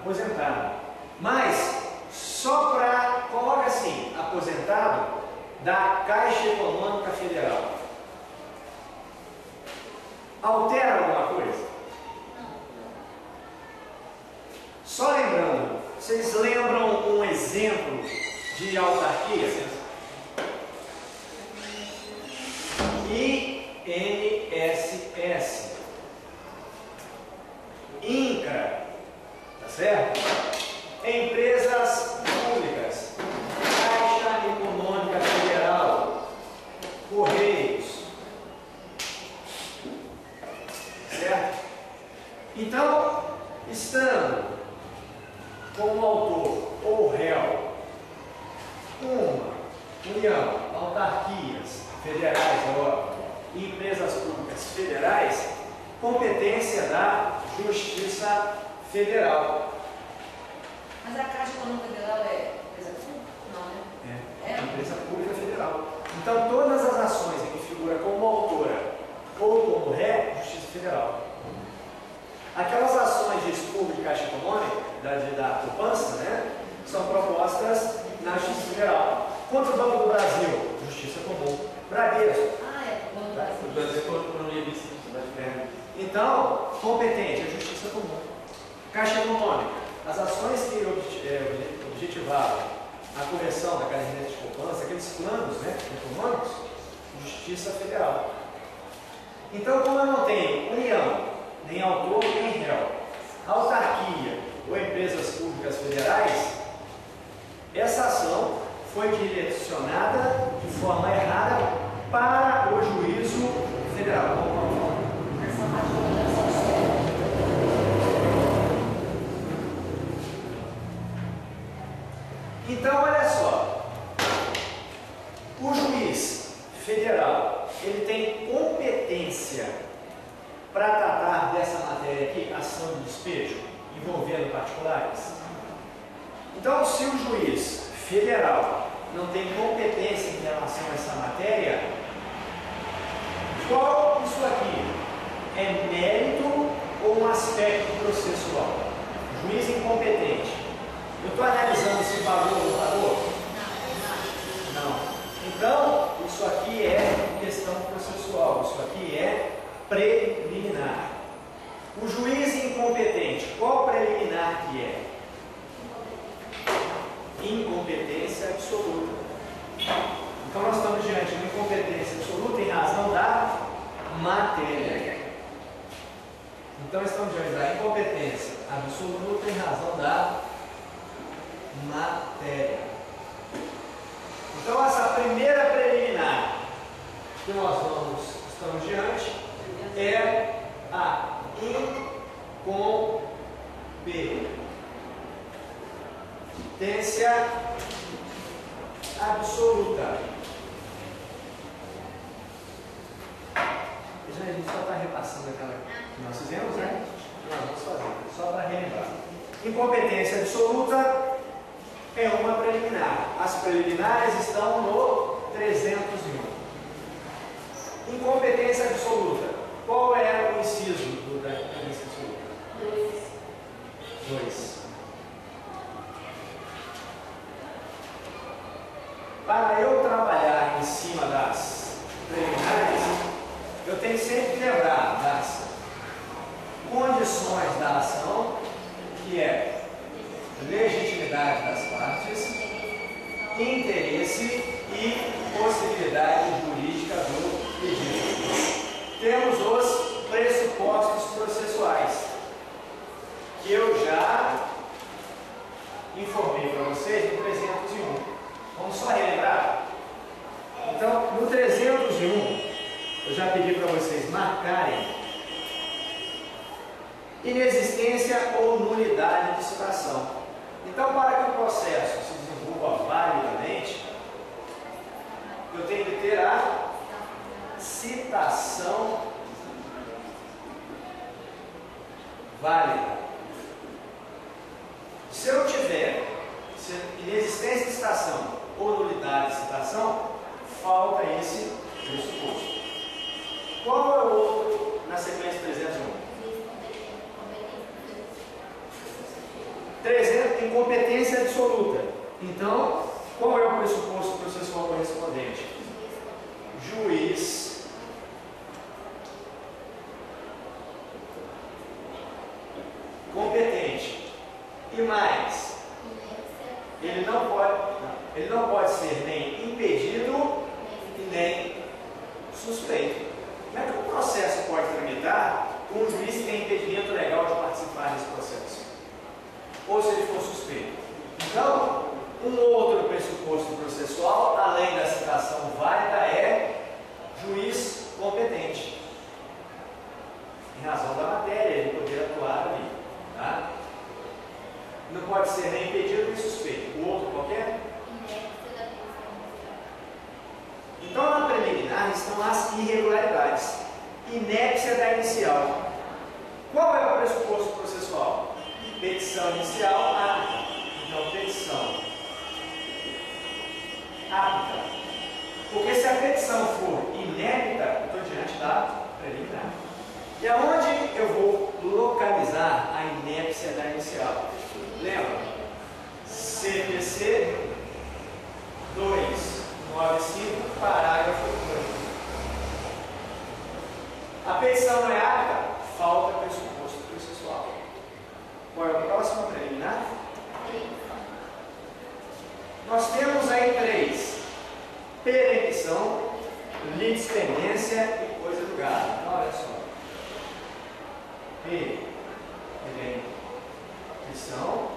aposentado. Mas, só para, coloca assim, aposentado da Caixa Econômica Federal. Altera alguma coisa? Só lembrando, vocês lembram um exemplo de autarquia? INSS, INCRA, tá certo? Empresas públicas, Caixa Econômica Federal, Correios, certo? Então, estando como autor ou réu uma união, autarquias federais, e empresas públicas federais, competência da Justiça Federal. Mas a Caixa Econômica Federal é empresa pública? Não, né? É empresa pública federal. Então, todas as ações em que figura como autora ou como ré, Justiça Federal. Aquelas ações de pública e Caixa Econômica, da poupança, né, são propostas na Justiça Federal. Contra o Banco do Brasil, Justiça Comum. Bradesco. Ah, é, Banco do Brasil. O Brasil foi economia vista. Então, competente, é Justiça Comum. Caixa Econômica. As ações que objetivavam a correção da caderneta de poupança, aqueles planos, né, econômicos, Justiça Federal. Então, como eu não tenho união, nem autor, nem réu, autarquia ou empresas públicas federais, essa ação foi direcionada de forma errada para o juízo federal. Então, olha só, o juiz federal, ele tem competência para tratar dessa matéria aqui, ação de despejo, envolvendo particulares. Então, se o juiz federal não tem competência em relação a essa matéria, qual isso aqui? É mérito ou um aspecto processual? Juiz incompetente. Eu estou analisando se pagou ou não pagou? Não. Então, isso aqui é questão processual, isso aqui é preliminar. O juiz incompetente, qual preliminar que é? Incompetência absoluta. Então nós estamos diante de uma incompetência absoluta em razão da matéria. Então estamos diante da incompetência absoluta em razão da matéria. Então essa primeira preliminar que nós estamos diante é a incompetência absoluta. A gente só está repassando aquela que nós fizemos, né? Nós vamos fazer, só para relembrar. Incompetência absoluta é uma preliminar. As preliminares estão no 301. Incompetência absoluta. Qual é o inciso da incompetência absoluta? 2. Para eu trabalhar em cima das preliminares, eu tenho sempre que lembrar das condições da ação, que é legitimidade das partes, interesse e possibilidade jurídica do pedido. Temos os pressupostos processuais, que eu já informei para vocês no 301. Vamos só relembrar? Então, no 301, eu já pedi para vocês marcarem inexistência ou nulidade de citação. Então, para que o processo se desenvolva validamente, eu tenho que ter a citação válida. Se eu tiver inexistência de citação ou nulidade de citação, falta esse pressuposto. Qual é o outro na sequência 301? incompetência absoluta. Então, qual é o pressuposto processual correspondente? Juiz competente. E mais, ele não pode ser nem impedido e nem suspeito. Como é que um processo pode tramitar com um juiz que tem impedimento legal de participar desse processo? Ou se ele for suspeito. Então, um outro pressuposto processual, além da citação válida, é juiz competente. Em razão da matéria, ele poder atuar ali. Tá? Não pode ser nem impedido nem suspeito. O outro qualquer? Então, na preliminar estão as irregularidades. Inépcia da inicial. Qual é o pressuposto processual? Petição inicial apta. Então, petição apta. Porque se a petição for inépita, eu estou diante da preliminar. E aonde eu vou localizar a inépcia da inicial? Lembra? CPC 295, parágrafo 2. A petição não é apta, falta pressuposto processual. Qual é o próximo preliminar? Nós temos aí 3: perempção, litispendência e coisa julgada. Então, olha só. Perempção,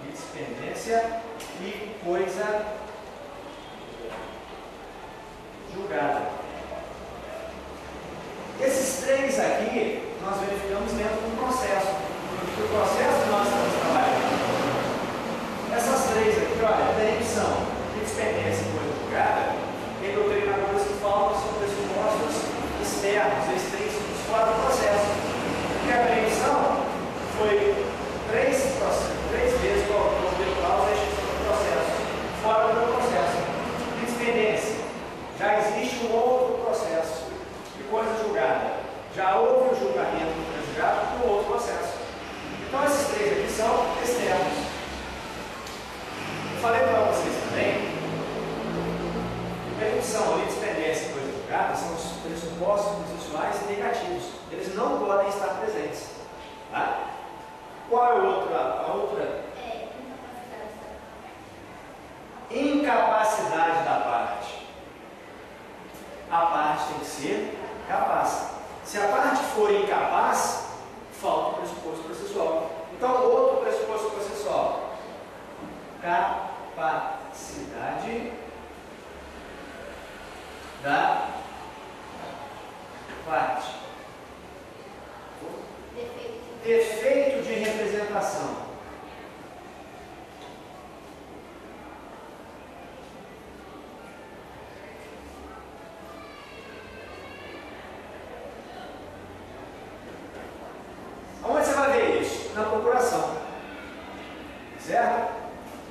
litispendência e coisa julgada. Esses 3 aqui nós verificamos dentro do processo. Porque o processo que nós estamos trabalhando, essas 3 aqui, olha, perempção, litispendência e coisa julgada, tem doutrinadores que falam que são pressupostos externos, extrínsecos, fora do processo. Porque a perempção foi 3 vezes que o autor deu causa a extinção do processo, fora do processo. Litispendência, já existe um outro processo. E coisa julgada, já houve o julgamento do julgado no outro processo. Então esses 3 aqui são externos. Eu falei para vocês também, perempção, litispendência e coisa julgada são os pressupostos processuais negativos. Eles não podem estar presentes. Tá? Qual é a outra? Incapacidade da parte. A parte tem que ser capaz. Se a parte for incapaz, falta o pressuposto processual. Então, outro pressuposto processual: capacidade da parte. Defeito de representação. Onde você vai ver isso? Na procuração. Certo?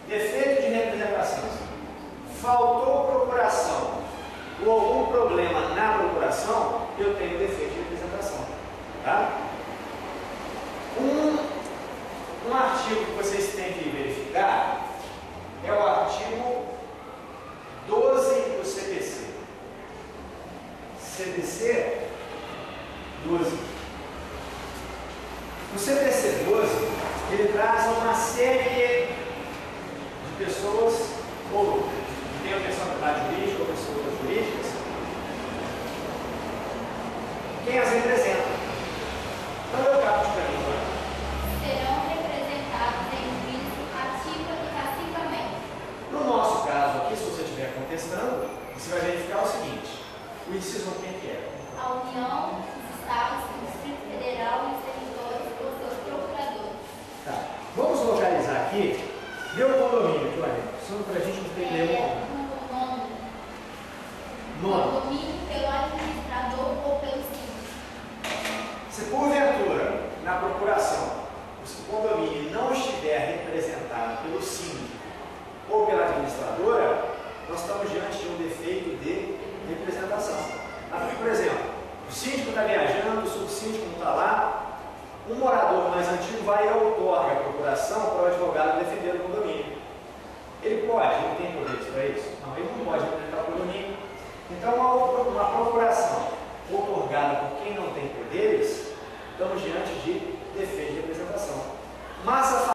Defeito de representação. Faltou procuração ou algum problema na procuração, eu tenho defeito de representação. Tá? Um artigo que vocês têm que verificar é o artigo 12 do CPC. CPC 12. O CPC 12, ele traz uma série de pessoas, ou tem a personalidade jurídica ou pessoas jurídicas, quem as representa. Então eu acabo de perguntar. Serão representados em juízo ativa e passivamente. No nosso caso aqui, se você estiver contestando, você vai verificar o seguinte: o inciso quem que é? A União, os Estados, o Distrito Federal e os servidores ou seus procuradores. Tá. Vamos localizar aqui. Deu o condomínio aqui, olha. Só para a gente não ter nenhum. Nono. Condomínio pelo administrador ou pelo síndico. Se porventura, na procuração, o condomínio não estiver representado pelo síndico ou pela administradora, nós estamos diante de um defeito de representação. Por exemplo, o síndico está viajando, o subsíndico não está lá, um morador mais antigo vai e outorga a procuração para o advogado defender o condomínio. Ele pode, ele tem poderes para isso? Não, ele não pode representar o condomínio. Então, uma procuração outorgada por quem não tem poderes, estamos diante de defesa de representação. Mas a